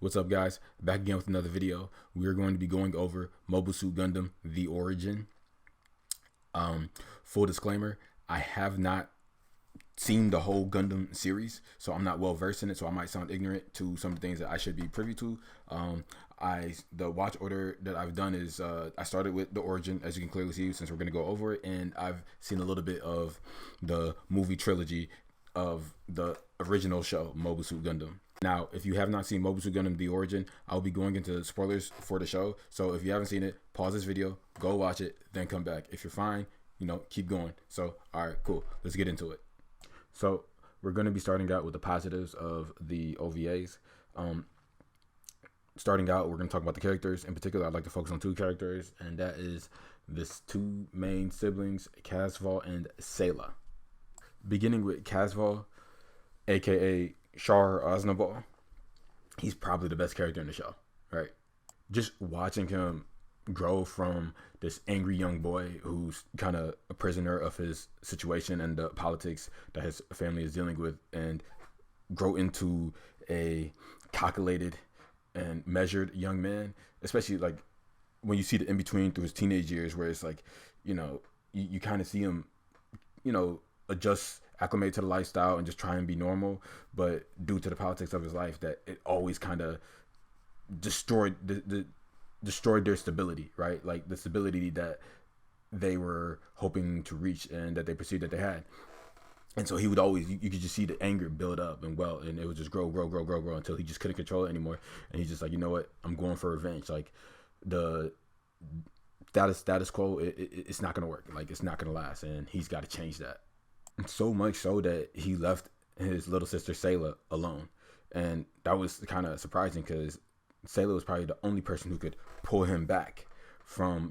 What's up, guys? Back again with another video. We're going to be going over Mobile Suit Gundam: The Origin. Full disclaimer, I have not seen the whole Gundam series, so I'm not well versed in it, so I might sound ignorant to some of the things that I should be privy to. The watch order that I've done is I started with The Origin, as you can clearly see, since we're going to go over it, and I've seen a little bit of the movie trilogy of the original show, Mobile Suit Gundam. Now, if you have not seen Mobile Suit Gundam: The Origin, I'll be going into spoilers for the show. So if you haven't seen it, pause this video, go watch it, then come back. If you're fine, keep going. So, all right, cool. Let's get into it. So we're going to be starting out with the positives of the OVAs. Starting out, we're going to talk about the characters. In particular, I'd like to focus on two characters, and that is this two main siblings, Casval and Sayla. Beginning with Casval, aka Char Aznable. He's probably the best character in the show, right? Just watching him grow from this angry young boy who's kind of a prisoner of his situation and the politics that his family is dealing with, and grow into a calculated and measured young man, especially like when you see the in-between through his teenage years, where it's like, you kind of see him, adjust, acclimate to the lifestyle and just try and be normal, but due to the politics of his life, that it always kind of destroyed their stability, right? Like the stability that they were hoping to reach and that they perceived that they had. And so he would always, you could just see the anger build up and and it would just grow until he just couldn't control it anymore. And he's just like, you know what, I'm going for revenge. Like the status quo, it's not gonna work. Like it's not gonna last, and he's got to change that. So much so that he left his little sister Sayla alone, and that was kind of surprising because Sayla was probably the only person who could pull him back from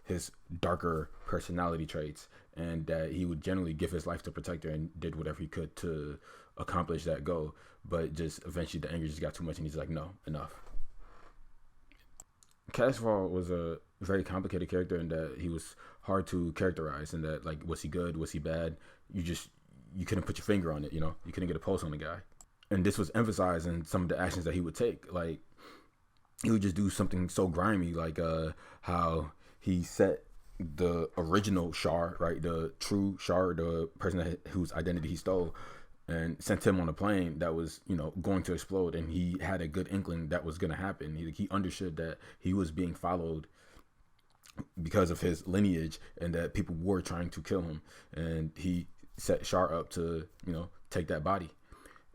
his darker personality traits, and that he would generally give his life to protect her and did whatever he could to accomplish that goal. But just eventually the anger just got too much, and he's like, no, enough. Casval was a very complicated character in that he was hard to characterize, and that, like, was he good, was he bad? You couldn't put your finger on it, you couldn't get a pulse on the guy. And this was emphasized in some of the actions that he would take. Like, he would just do something so grimy, like how he set the original Char, right, the true Char, the person whose identity he stole, and sent him on a plane that was, going to explode. And he had a good inkling that was going to happen. He understood that he was being followed because of his lineage and that people were trying to kill him. And he set Char up to, take that body.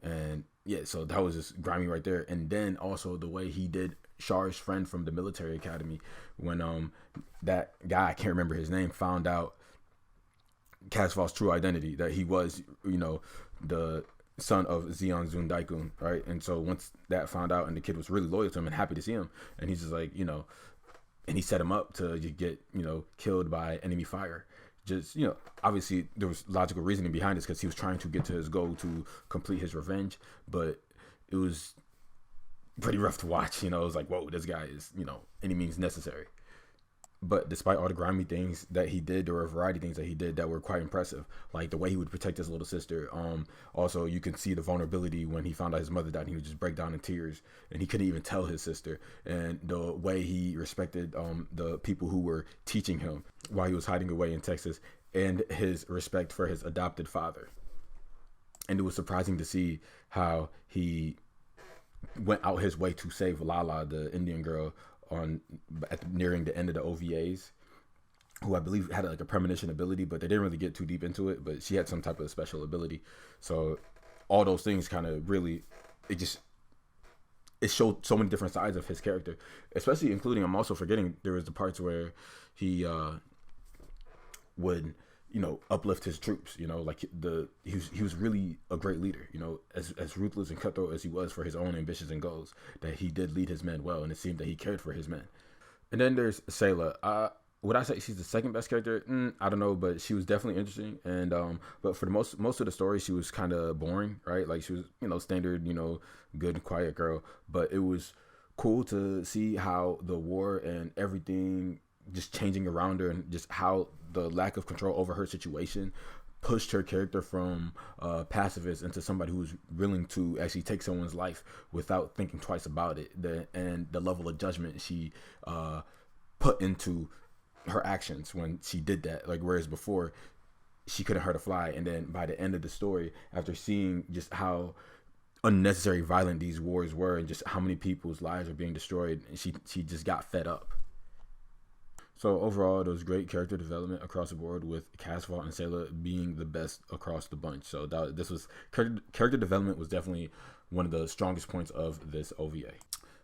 And yeah, so that was just grimy right there. And then also the way he did Char's friend from the military academy, when that guy, I can't remember his name, found out Casval's true identity, that he was, the son of Zeon Zundaikun, right? And so once that found out, and the kid was really loyal to him and happy to see him, and he's just like, and he set him up to get, killed by enemy fire. Just, obviously there was logical reasoning behind this because he was trying to get to his goal to complete his revenge, but it was pretty rough to watch. It was like, whoa, this guy is, any means necessary. But despite all the grimy things that he did, there were a variety of things that he did that were quite impressive, like the way he would protect his little sister. Also, you can see the vulnerability when he found out his mother died, and he would just break down in tears, and he couldn't even tell his sister. And the way he respected the people who were teaching him while he was hiding away in Texas, and his respect for his adopted father. And it was surprising to see how he went out his way to save Lalah, the Indian girl, nearing the end of the OVAs, who I believe had like a premonition ability, but they didn't really get too deep into it, but she had some type of special ability. So all those things kind of really, it showed so many different sides of his character, especially including, I'm also forgetting, there was the parts where he would uplift his troops, like he was really a great leader, as ruthless and cutthroat as he was for his own ambitions and goals, that he did lead his men well, and it seemed that he cared for his men. And then there's Sayla. Would I say she's the second best character? I don't know, but she was definitely interesting. And but for the most of the story, she was kind of boring, right? Like she was standard, good and quiet girl. But it was cool to see how the war and everything just changing around her, and just how the lack of control over her situation pushed her character from pacifist into somebody who's willing to actually take someone's life without thinking twice about it. And the level of judgment she put into her actions when she did that. Like, whereas before she couldn't hurt a fly. And then by the end of the story, after seeing just how unnecessary violent these wars were and just how many people's lives are being destroyed, she just got fed up. So overall, there was great character development across the board, with Casval and Sayla being the best across the bunch. So this was character development was definitely one of the strongest points of this OVA.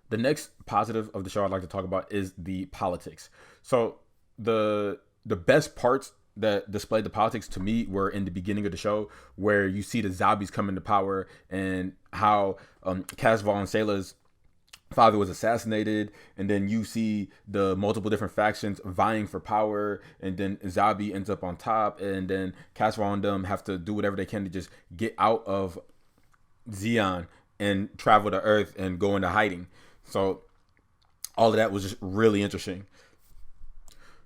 The next positive of the show I'd like to talk about is the politics. So the best parts that displayed the politics to me were in the beginning of the show, where you see the Zabis come into power and how Casval and Sayla's father was assassinated, and then you see the multiple different factions vying for power, and then Zabi ends up on top, and then Casval and them have to do whatever they can to just get out of Gihren and travel to Earth and go into hiding. So all of that was just really interesting.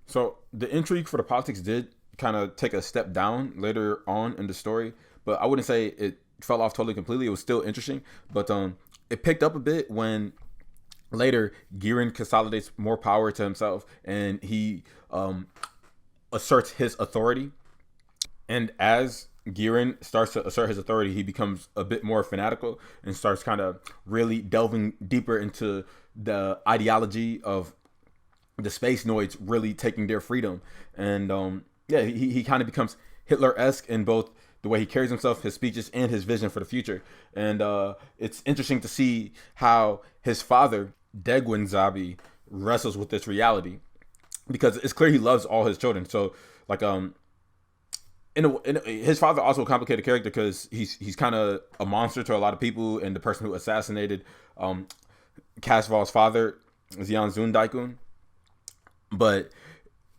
So the intrigue for the politics did kind of take a step down later on in the story, but I wouldn't say it fell off totally completely. It was still interesting, but it picked up a bit when later Gihren consolidates more power to himself, and he asserts his authority. And as Gihren starts to assert his authority, he becomes a bit more fanatical and starts kind of really delving deeper into the ideology of the Space Noids really taking their freedom. And he kind of becomes Hitler-esque in both the way he carries himself, his speeches, and his vision for the future. And it's interesting to see how his father, Degwin Zabi, wrestles with this reality, because it's clear he loves all his children. So like his father also a complicated character, because he's kind of a monster to a lot of people, and the person who assassinated Casval's father, Xian Zun Daikun. But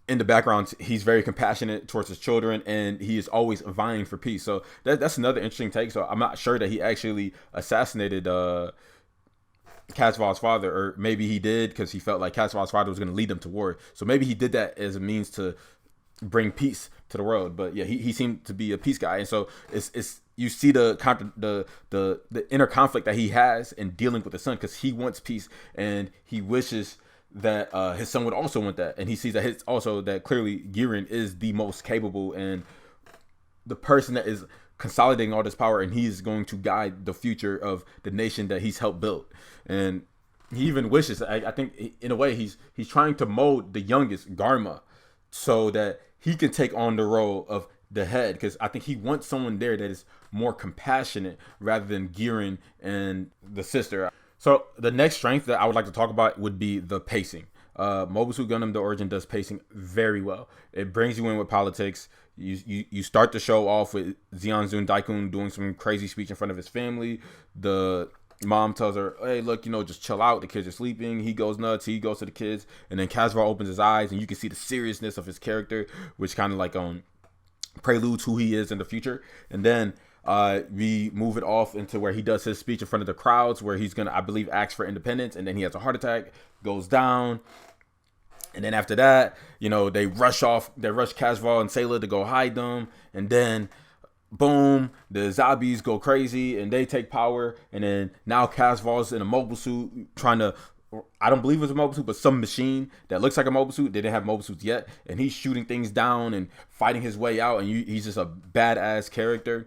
in the background, he's very compassionate towards his children, and he is always vying for peace. So that's another interesting take. So I'm not sure that he actually assassinated Casval's father, or maybe he did because he felt like Casval's father was going to lead them to war. So maybe he did that as a means to bring peace to the world. But yeah, he seemed to be a peace guy, and so it's you see the inner conflict that he has in dealing with his son, because he wants peace and he wishes that his son would also want that, and he sees that that clearly Gihren is the most capable and the person that is consolidating all this power, and he's going to guide the future of the nation that he's helped build. And he even wishes, I think in a way, he's trying to mold the youngest, Garma, so that he can take on the role of the head, because I think he wants someone there that is more compassionate rather than Gihren and the sister. So the next strength that I would like to talk about would be the pacing. Mobile Suit Gundam: The Origin does pacing very well. It brings you in with politics. You start the show off with Xian Zun Daikun doing some crazy speech in front of his family. The mom tells her, hey, look, just chill out. The kids are sleeping. He goes nuts. He goes to the kids. And then Casval opens his eyes, and you can see the seriousness of his character, which kind of like preludes who he is in the future. And then we move it off into where he does his speech in front of the crowds, where he's gonna, I believe, ask for independence, and then he has a heart attack, goes down, and then after that, they rush Casval and Sayla to go hide them, and then boom, the Zabis go crazy and they take power, and then now Casval's in a mobile suit trying to, I don't believe it was a mobile suit, but some machine that looks like a mobile suit. They didn't have mobile suits yet, and he's shooting things down and fighting his way out, and he's just a badass character.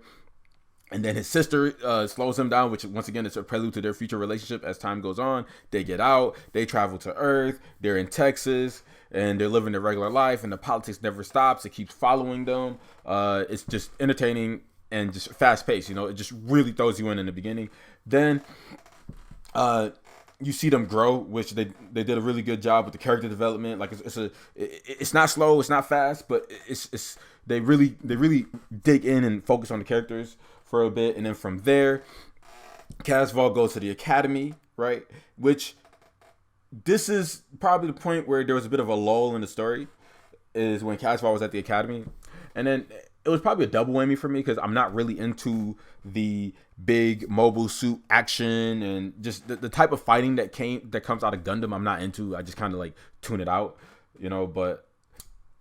And then his sister slows him down, which once again is a prelude to their future relationship. As time goes on, they get out, they travel to Earth, they're in Texas, and they're living their regular life, and the politics never stops. It keeps following them. It's just entertaining and just fast paced. It just really throws you in the beginning. Then you see them grow, which they did a really good job with the character development. Like it's not slow, it's not fast, but they really dig in and focus on the characters for a bit. And then from there, Casval goes to the academy, right? Which this is probably the point where there was a bit of a lull in the story, is when Casval was at the academy. And then it was probably a double whammy for me, because I'm not really into the big mobile suit action and just the type of fighting that comes out of Gundam. I'm not into. I just kind of like tune it out, But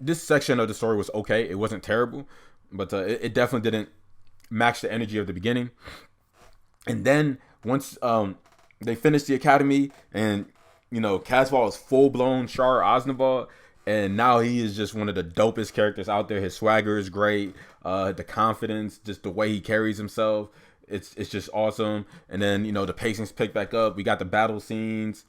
this section of the story was okay. It wasn't terrible, but it definitely didn't match the energy of the beginning. And then once they finished the academy, and Casbah is full blown Char Aznable, and now he is just one of the dopest characters out there. His swagger is great, the confidence, just the way he carries himself. It's just awesome. And then the pacing's picked back up. We got the battle scenes.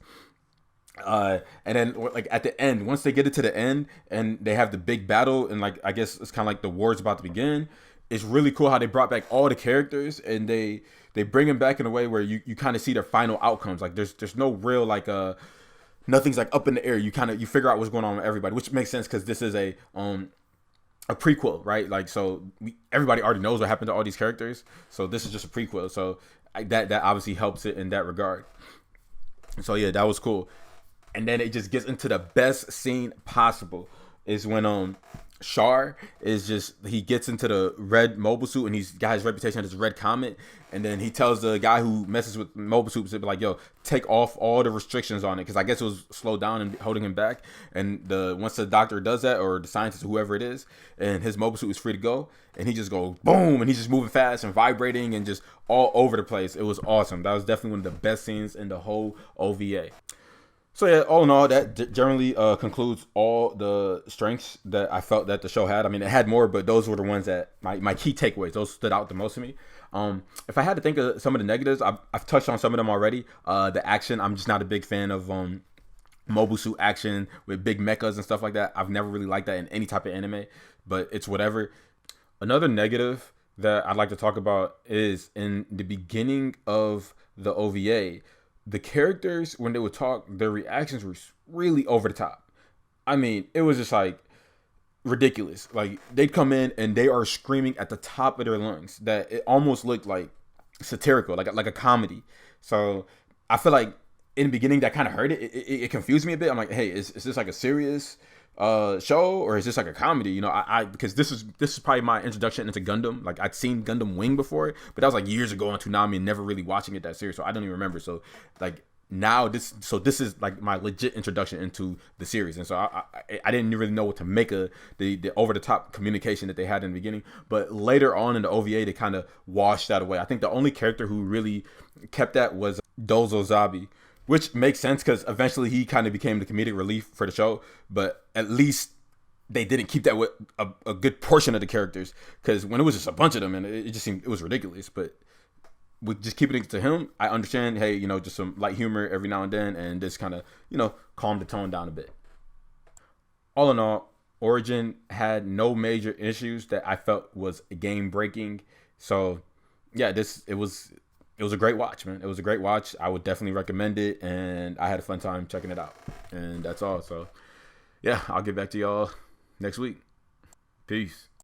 And then like at the end, once they get it to the end and they have the big battle, and like I guess it's kind of like the war's about to begin. It's really cool how they brought back all the characters, and they bring them back in a way where you kind of see their final outcomes. Like there's no real like nothing's like up in the air. You figure out what's going on with everybody, which makes sense because this is a prequel, right? Like, so everybody already knows what happened to all these characters, so this is just a prequel. So that obviously helps it in that regard. So yeah, that was cool. And then it just gets into the best scene possible, is when Char he gets into the red mobile suit, and he's got his reputation as red comet, and then he tells the guy who messes with mobile suits to be like, yo, take off all the restrictions on it, because I guess it was slowed down and holding him back. And once the doctor does that, or the scientist, whoever it is, and his mobile suit is free to go, and he just goes boom, and he's just moving fast and vibrating and just all over the place. It was awesome. That was definitely one of the best scenes in the whole OVA. So yeah, all in all, that generally concludes all the strengths that I felt that the show had. I mean, it had more, but those were the ones that my key takeaways. Those stood out the most to me. If I had to think of some of the negatives, I've touched on some of them already. The action, I'm just not a big fan of mobile suit action with big mechas and stuff like that. I've never really liked that in any type of anime, but it's whatever. Another negative that I'd like to talk about is in the beginning of the OVA, the characters, when they would talk, their reactions were really over the top. I mean, it was just like ridiculous. Like, they'd come in and they are screaming at the top of their lungs that it almost looked like satirical, like a comedy. So I feel like in the beginning that kind of hurt it. It confused me a bit. I'm like, hey, is this like a serious show, or is this like a comedy? Because this is probably my introduction into Gundam. Like, I'd seen Gundam Wing before, but that was like years ago on Toonami and never really watching it that serious, so I don't even remember. So like now this is like my legit introduction into the series, and so I didn't really know what to make of the over the top communication that they had in the beginning. But later on in the OVA, they kind of washed that away. I think the only character who really kept that was Dozo Zabi, which makes sense because eventually he kind of became the comedic relief for the show. But at least they didn't keep that with a good portion of the characters, because when it was just a bunch of them, and it just seemed, it was ridiculous. But with just keeping it to him, I understand, hey, just some light humor every now and then, and just kind of, calm the tone down a bit. All in all, Origin had no major issues that I felt was game breaking. So yeah, it was a great watch, man. It was a great watch. I would definitely recommend it, and I had a fun time checking it out. And that's all. So yeah, I'll get back to y'all next week. Peace.